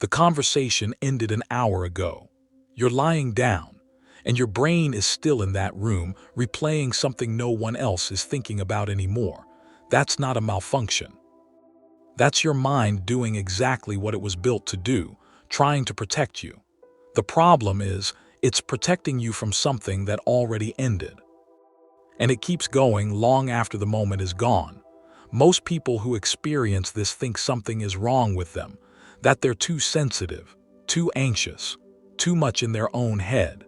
The conversation ended an hour ago. You're lying down, and your brain is still in that room, replaying something no one else is thinking about anymore. That's not a malfunction. That's your mind doing exactly what it was built to do, trying to protect you. The problem is, it's protecting you from something that already ended. And it keeps going long after the moment is gone. Most people who experience this think something is wrong with them, that they're too sensitive, too anxious, too much in their own head.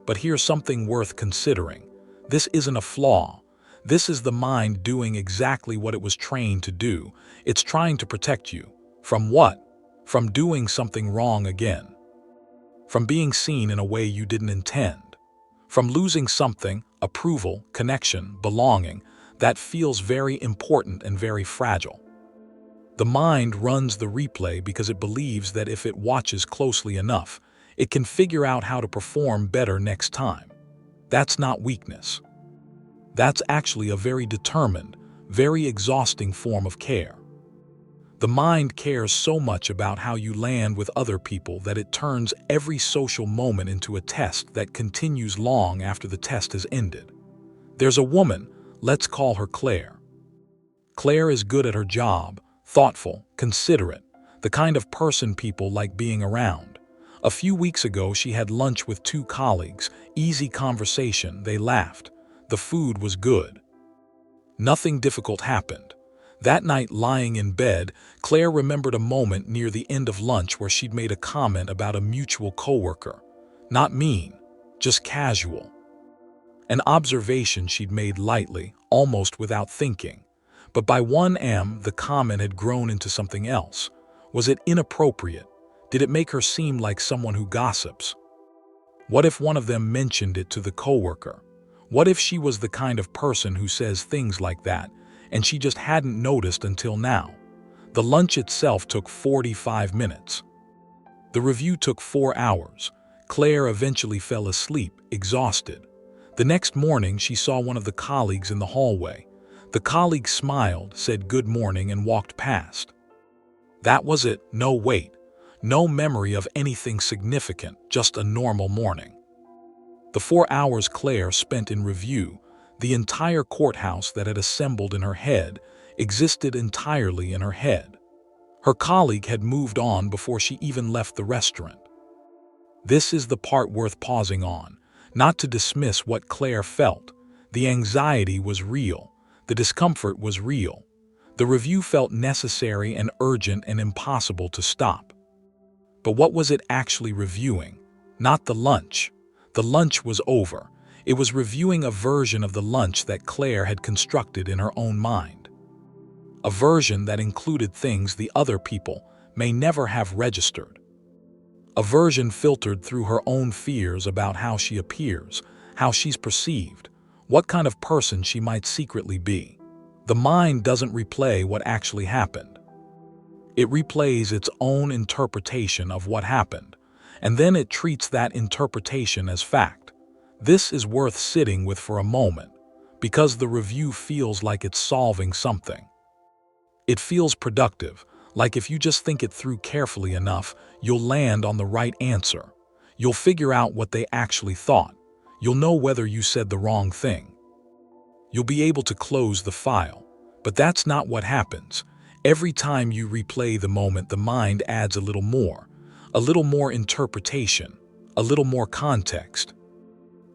But here's something worth considering. This isn't a flaw. This is the mind doing exactly what it was trained to do. It's trying to protect you. From what? From doing something wrong again. From being seen in a way you didn't intend. From losing something, approval, connection, belonging, that feels very important and very fragile. The mind runs the replay because it believes that if it watches closely enough, it can figure out how to perform better next time. That's not weakness. That's actually a very determined, very exhausting form of care. The mind cares so much about how you land with other people that it turns every social moment into a test that continues long after the test has ended. There's a woman, let's call her Claire. Claire is good at her job, thoughtful, considerate, the kind of person people like being around. A few weeks ago, she had lunch with two colleagues, easy conversation, they laughed. The food was good. Nothing difficult happened. That night, lying in bed, Claire remembered a moment near the end of lunch where she'd made a comment about a mutual coworker. Not mean, just casual. An observation she'd made lightly, almost without thinking. But by 1 a.m., the comment had grown into something else. Was it inappropriate? Did it make her seem like someone who gossips? What if one of them mentioned it to the coworker? What if she was the kind of person who says things like that, and she just hadn't noticed until now? The lunch itself took 45 minutes. The review took 4 hours. Claire eventually fell asleep, exhausted. The next morning, she saw one of the colleagues in the hallway. The colleague smiled, said good morning, and walked past. That was it. No wait. No memory of anything significant, just a normal morning. The 4 hours Claire spent in review, the entire courthouse that had assembled in her head, existed entirely in her head. Her colleague had moved on before she even left the restaurant. This is the part worth pausing on, not to dismiss what Claire felt. The anxiety was real. The discomfort was real. The review felt necessary and urgent and impossible to stop. But what was it actually reviewing? Not the lunch. The lunch was over. It was reviewing a version of the lunch that Claire had constructed in her own mind. A version that included things the other people may never have registered. A version filtered through her own fears about how she appears, how she's perceived, what kind of person she might secretly be. The mind doesn't replay what actually happened. It replays its own interpretation of what happened, and then it treats that interpretation as fact. This is worth sitting with for a moment, because the review feels like it's solving something. It feels productive, like if you just think it through carefully enough, you'll land on the right answer. You'll figure out what they actually thought. You'll know whether you said the wrong thing. You'll be able to close the file. But that's not what happens. Every time you replay the moment, the mind adds a little more interpretation, a little more context,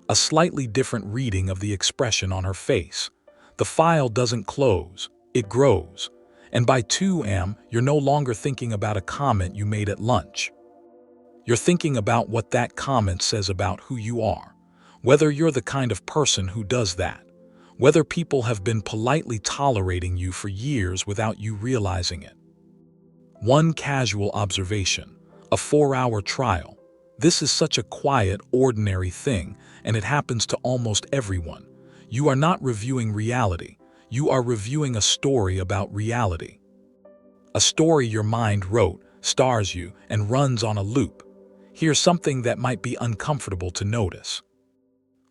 a slightly different reading of the expression on her face. The file doesn't close, it grows. And by 2 a.m., you're no longer thinking about a comment you made at lunch. You're thinking about what that comment says about who you are, whether you're the kind of person who does that, whether people have been politely tolerating you for years without you realizing it. One casual observation, a 4-hour trial. This is such a quiet, ordinary thing, and it happens to almost everyone. You are not reviewing reality. You are reviewing a story about reality. A story your mind wrote, stars you, and runs on a loop. Here's something that might be uncomfortable to notice.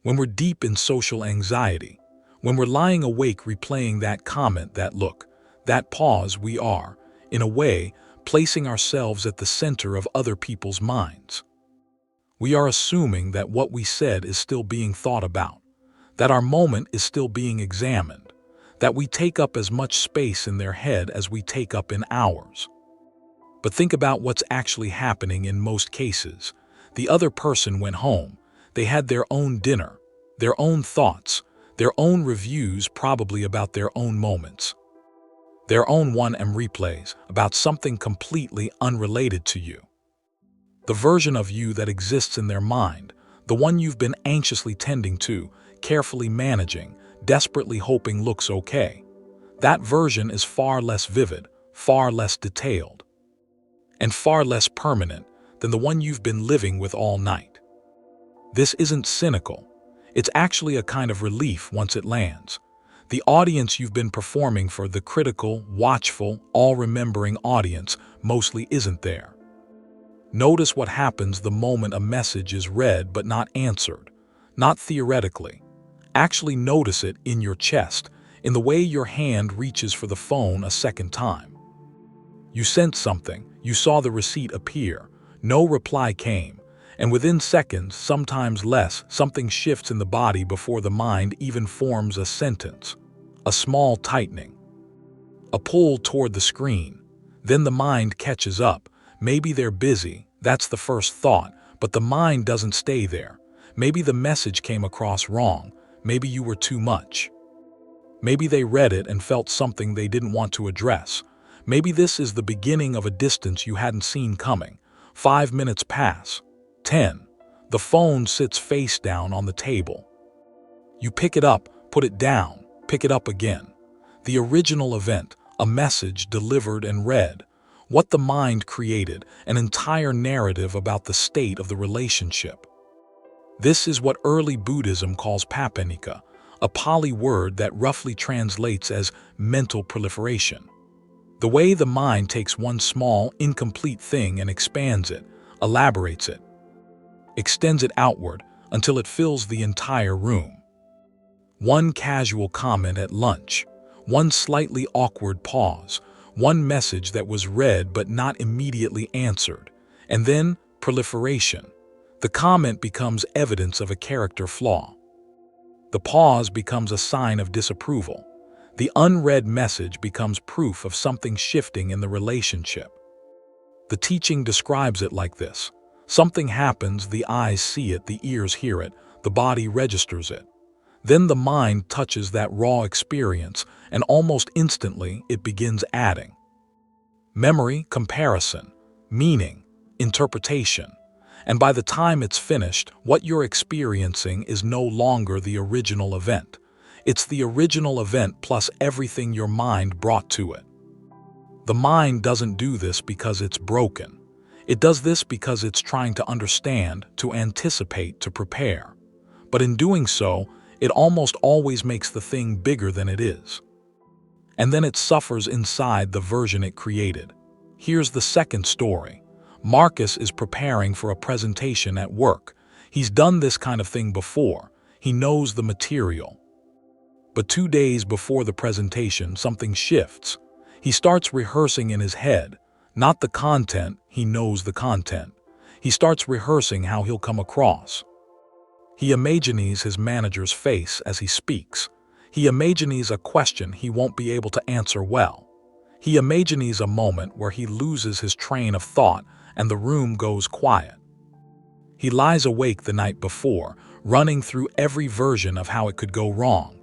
When we're deep in social anxiety, when we're lying awake replaying that comment, that look, that pause, we are, in a way, placing ourselves at the center of other people's minds. We are assuming that what we said is still being thought about, that our moment is still being examined, that we take up as much space in their head as we take up in ours. But think about what's actually happening in most cases. The other person went home. They had their own dinner, their own thoughts, their own reviews probably about their own moments, their own 1M replays about something completely unrelated to you. The version of you that exists in their mind, the one you've been anxiously tending to, carefully managing, desperately hoping looks okay. That version is far less vivid, far less detailed, and far less permanent than the one you've been living with all night. This isn't cynical. It's actually a kind of relief once it lands. The audience you've been performing for, the critical, watchful, all-remembering audience, mostly isn't there. Notice what happens the moment a message is read but not answered. Not theoretically. Actually notice it in your chest, in the way your hand reaches for the phone a second time. You sent something, you saw the receipt appear, no reply came, and within seconds, sometimes less, something shifts in the body before the mind even forms a sentence. A small tightening. A pull toward the screen. Then the mind catches up. Maybe they're busy, that's the first thought, but the mind doesn't stay there. Maybe the message came across wrong. Maybe you were too much. Maybe they read it and felt something they didn't want to address. Maybe this is the beginning of a distance you hadn't seen coming. 5 minutes pass. 10. The phone sits face down on the table. You pick it up, put it down, pick it up again. The original event, a message delivered and read. What the mind created, an entire narrative about the state of the relationship. This is what early Buddhism calls papanika, a Pali word that roughly translates as mental proliferation. The way the mind takes one small, incomplete thing and expands it, elaborates it, extends it outward until it fills the entire room. One casual comment at lunch, one slightly awkward pause, one message that was read but not immediately answered, and then proliferation. The comment becomes evidence of a character flaw. The pause becomes a sign of disapproval. The unread message becomes proof of something shifting in the relationship. The teaching describes it like this. Something happens, the eyes see it, the ears hear it, the body registers it. Then the mind touches that raw experience, and almost instantly it begins adding. Memory, comparison, meaning, interpretation. And by the time it's finished, what you're experiencing is no longer the original event. It's the original event plus everything your mind brought to it. The mind doesn't do this because it's broken. It does this because it's trying to understand, to anticipate, to prepare. But in doing so, it almost always makes the thing bigger than it is. And then it suffers inside the version it created. Here's the second story. Marcus is preparing for a presentation at work. He's done this kind of thing before. He knows the material. But 2 days before the presentation, something shifts. He starts rehearsing in his head. Not the content, he knows the content. He starts rehearsing how he'll come across. He imagines his manager's face as he speaks. He imagines a question he won't be able to answer well. He imagines a moment where he loses his train of thought and the room goes quiet. He lies awake the night before, running through every version of how it could go wrong.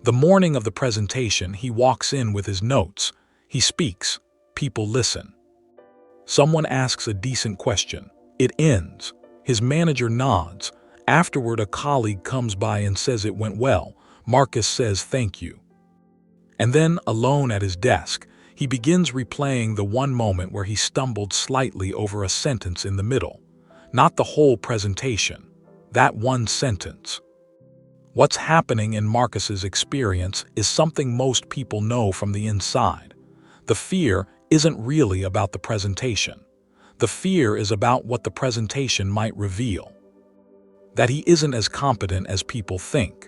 The morning of the presentation, he walks in with his notes. He speaks. People listen. Someone asks a decent question. It ends. His manager nods. Afterward, a colleague comes by and says it went well. Marcus says thank you. And then, alone at his desk, he begins replaying the one moment where he stumbled slightly over a sentence in the middle. Not the whole presentation. That one sentence. What's happening in Marcus's experience is something most people know from the inside. The fear isn't really about the presentation. The fear is about what the presentation might reveal. That he isn't as competent as people think.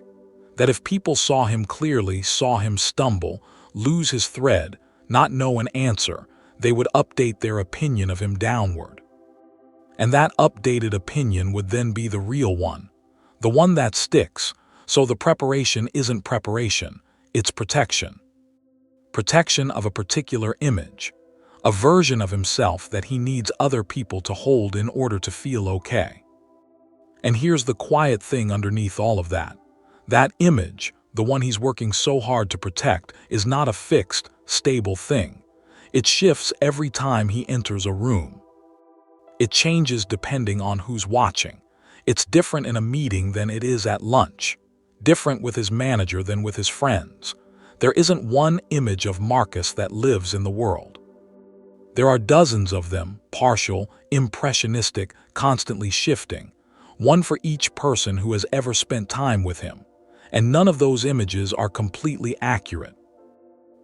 That if people saw him clearly, saw him stumble, lose his thread, not know an answer, they would update their opinion of him downward. And that updated opinion would then be the real one, the one that sticks. So the preparation isn't preparation, it's protection. Protection of a particular image, a version of himself that he needs other people to hold in order to feel okay. And here's the quiet thing underneath all of that. That image, the one he's working so hard to protect, is not a fixed, stable thing. It shifts every time he enters a room. It changes depending on who's watching. It's different in a meeting than it is at lunch, different with his manager than with his friends. There isn't one image of Marcus that lives in the world. There are dozens of them, partial, impressionistic, constantly shifting, one for each person who has ever spent time with him. And none of those images are completely accurate,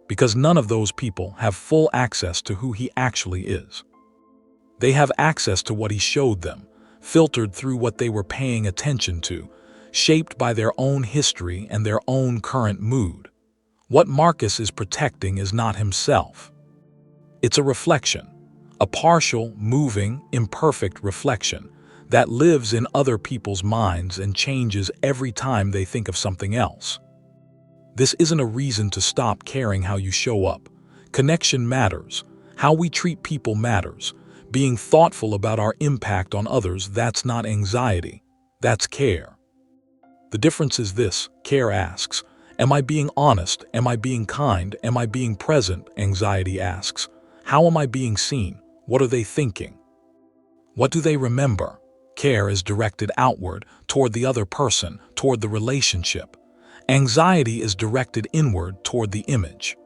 because none of those people have full access to who he actually is. They have access to what he showed them, filtered through what they were paying attention to, shaped by their own history and their own current mood. What Marcus is protecting is not himself. It's a reflection, a partial, moving, imperfect reflection that lives in other people's minds and changes every time they think of something else. This isn't a reason to stop caring how you show up. Connection matters. How we treat people matters. Being thoughtful about our impact on others, that's not anxiety, that's care. The difference is this: care asks, am I being honest? Am I being kind? Am I being present? Anxiety asks, how am I being seen? What are they thinking? What do they remember? Care is directed outward, toward the other person, toward the relationship. Anxiety is directed inward, toward the image,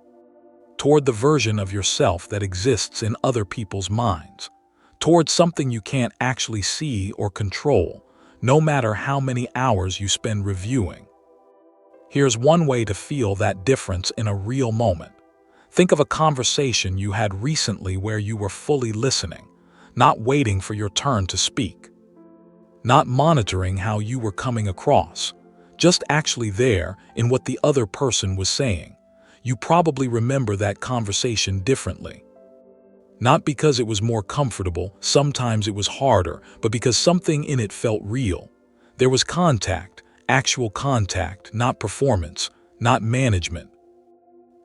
toward the version of yourself that exists in other people's minds, toward something you can't actually see or control, no matter how many hours you spend reviewing. Here's one way to feel that difference in a real moment. Think of a conversation you had recently where you were fully listening, not waiting for your turn to speak, not monitoring how you were coming across, just actually there in what the other person was saying. You probably remember that conversation differently. Not because it was more comfortable, sometimes it was harder, but because something in it felt real. There was contact, actual contact, not performance, not management.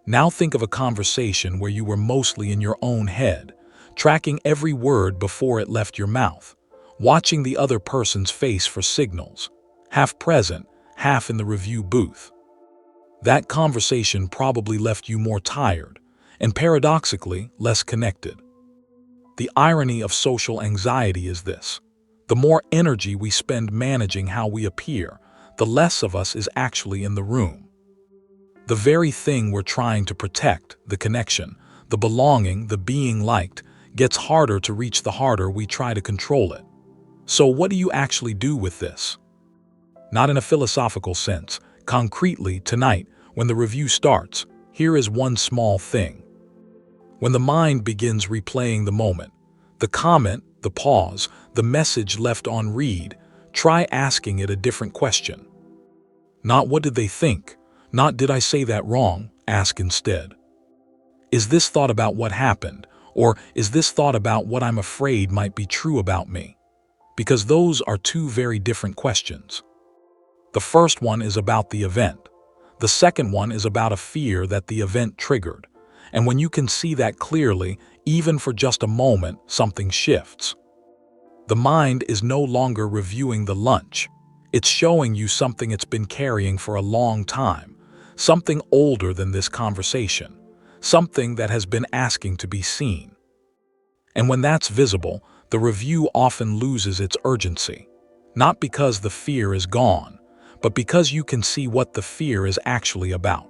Now think of a conversation where you were mostly in your own head, tracking every word before it left your mouth, watching the other person's face for signals, half present, half in the review booth. That conversation probably left you more tired, and paradoxically, less connected. The irony of social anxiety is this: the more energy we spend managing how we appear, the less of us is actually in the room. The very thing we're trying to protect, the connection, the belonging, the being liked, gets harder to reach the harder we try to control it. So what do you actually do with this? Not in a philosophical sense. Concretely, tonight, when the review starts, here is one small thing. When the mind begins replaying the moment, the comment, the pause, the message left on read, try asking it a different question. Not what did they think? Not did I say that wrong? Ask instead, is this thought about what happened? Or is this thought about what I'm afraid might be true about me? Because those are two very different questions. The first one is about the event. The second one is about a fear that the event triggered. And when you can see that clearly, even for just a moment, something shifts. The mind is no longer reviewing the lunch. It's showing you something it's been carrying for a long time, something older than this conversation, something that has been asking to be seen. And when that's visible, the review often loses its urgency, not because the fear is gone, but because you can see what the fear is actually about.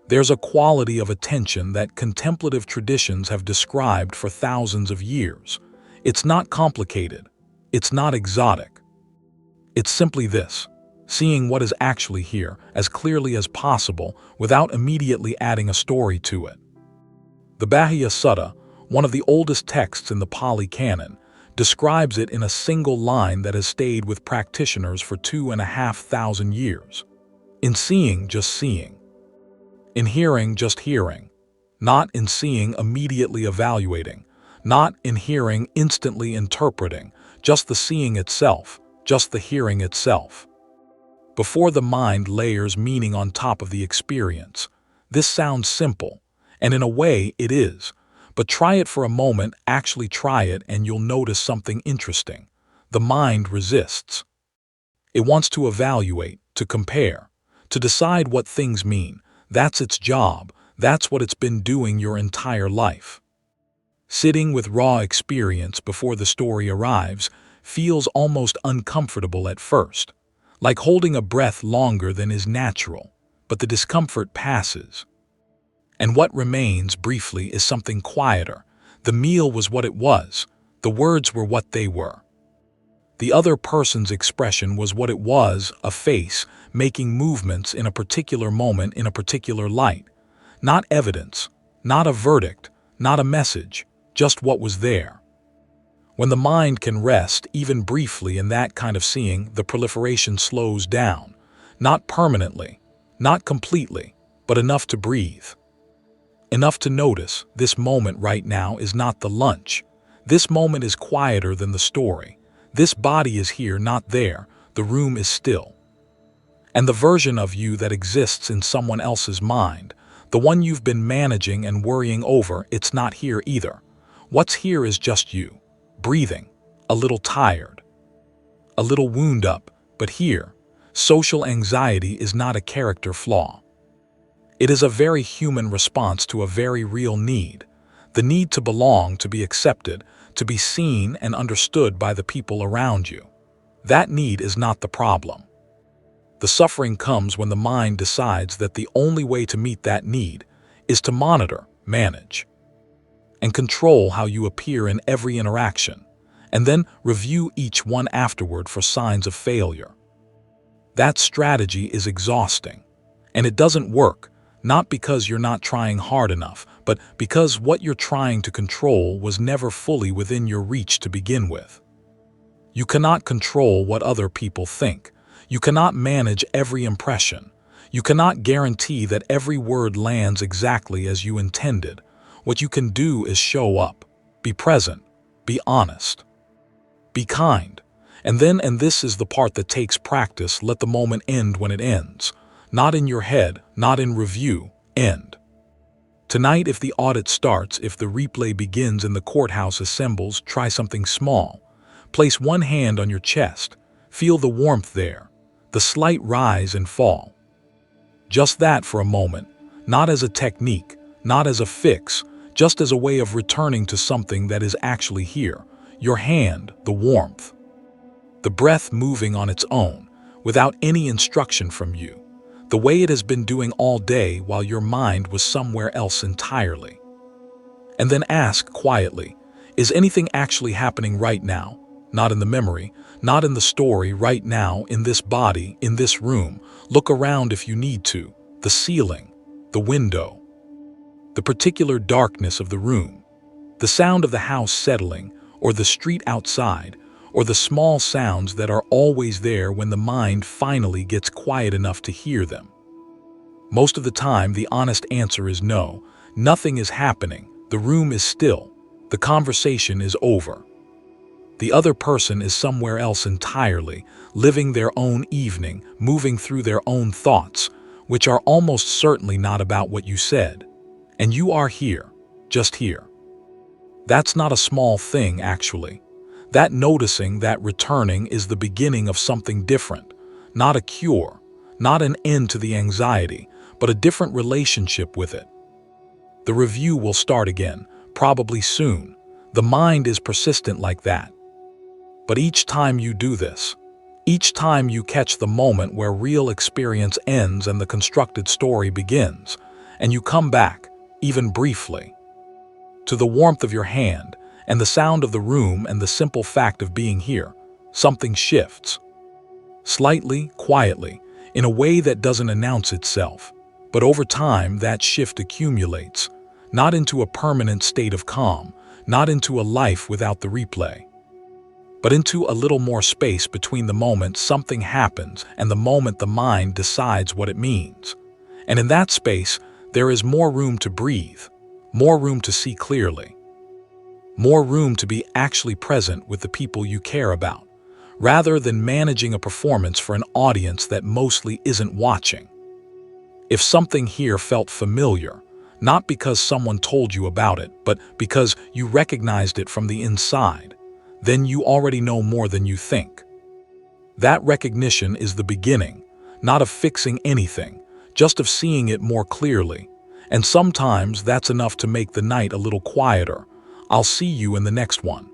There's a quality of attention that contemplative traditions have described for thousands of years. It's not complicated. It's not exotic. It's simply this: seeing what is actually here as clearly as possible without immediately adding a story to it. The Bhagavad Sutta, one of the oldest texts in the Pali Canon, describes it in a single line that has stayed with practitioners for 2,500 years. In seeing, just seeing. In hearing, just hearing. not in seeing immediately evaluating, not in hearing instantly interpreting, just the seeing itself, just the hearing itself. Before the mind layers meaning on top of the experience. This sounds simple, and in a way it is, but try it for a moment, actually try it, and you'll notice something interesting. The mind resists. It wants to evaluate, to compare, to decide what things mean. That's its job. That's what it's been doing your entire life. Sitting with raw experience before the story arrives feels almost uncomfortable at first, like holding a breath longer than is natural, but the discomfort passes. And what remains, briefly, is something quieter. The meal was what it was. The words were what they were. The other person's expression was what it was, a face, making movements in a particular moment in a particular light. Not evidence, not a verdict, not a message, just what was there. When the mind can rest, even briefly, in that kind of seeing, the proliferation slows down. Not permanently, not completely, but enough to breathe. Enough to notice, this moment right now is not the lunch. This moment is quieter than the story. This body is here, not there. The room is still. And the version of you that exists in someone else's mind, the one you've been managing and worrying over, it's not here either. What's here is just you, breathing, a little tired, a little wound up, but here, social anxiety is not a character flaw. It is a very human response to a very real need, the need to belong, to be accepted, to be seen and understood by the people around you. That need is not the problem. The suffering comes when the mind decides that the only way to meet that need is to monitor, manage, and control how you appear in every interaction, and then review each one afterward for signs of failure. That strategy is exhausting, and it doesn't work, not because you're not trying hard enough, but because what you're trying to control was never fully within your reach to begin with. You cannot control what other people think. You cannot manage every impression. You cannot guarantee that every word lands exactly as you intended. What you can do is show up, be present, be honest, be kind, and this is the part that takes practice, let the moment end when it ends. Not in your head, not in review, end. Tonight, if the audit starts, if the replay begins and the courthouse assembles, try something small. Place one hand on your chest. Feel the warmth there, the slight rise and fall. Just that for a moment, not as a technique, not as a fix, just as a way of returning to something that is actually here. Your hand, the warmth. The breath moving on its own, without any instruction from you. The way it has been doing all day while your mind was somewhere else entirely. And then ask quietly, is anything actually happening right now? Not in the memory, not in the story, right now, in this body, in this room. Look around if you need to. The ceiling, the window, the particular darkness of the room, the sound of the house settling, or the street outside, or the small sounds that are always there when the mind finally gets quiet enough to hear them. Most of the time, the honest answer is no. Nothing is happening. The room is still. The conversation is over. The other person is somewhere else entirely, living their own evening, moving through their own thoughts, which are almost certainly not about what you said. And you are here, just here. That's not a small thing, actually. That noticing, that returning, is the beginning of something different. Not a cure, not an end to the anxiety, but a different relationship with it. The review will start again, probably soon. The mind is persistent like that. But each time you do this, each time you catch the moment where real experience ends and the constructed story begins, and you come back, even briefly, to the warmth of your hand, and the sound of the room and the simple fact of being here, something shifts. Slightly, quietly, in a way that doesn't announce itself. But over time, that shift accumulates, not into a permanent state of calm, not into a life without the replay, but into a little more space between the moment something happens and the moment the mind decides what it means. And in that space, there is more room to breathe, more room to see clearly, more room to be actually present with the people you care about, rather than managing a performance for an audience that mostly isn't watching. If something here felt familiar, not because someone told you about it, but because you recognized it from the inside, then you already know more than you think. That recognition is the beginning, not of fixing anything, just of seeing it more clearly. And sometimes that's enough to make the night a little quieter. I'll see you in the next one.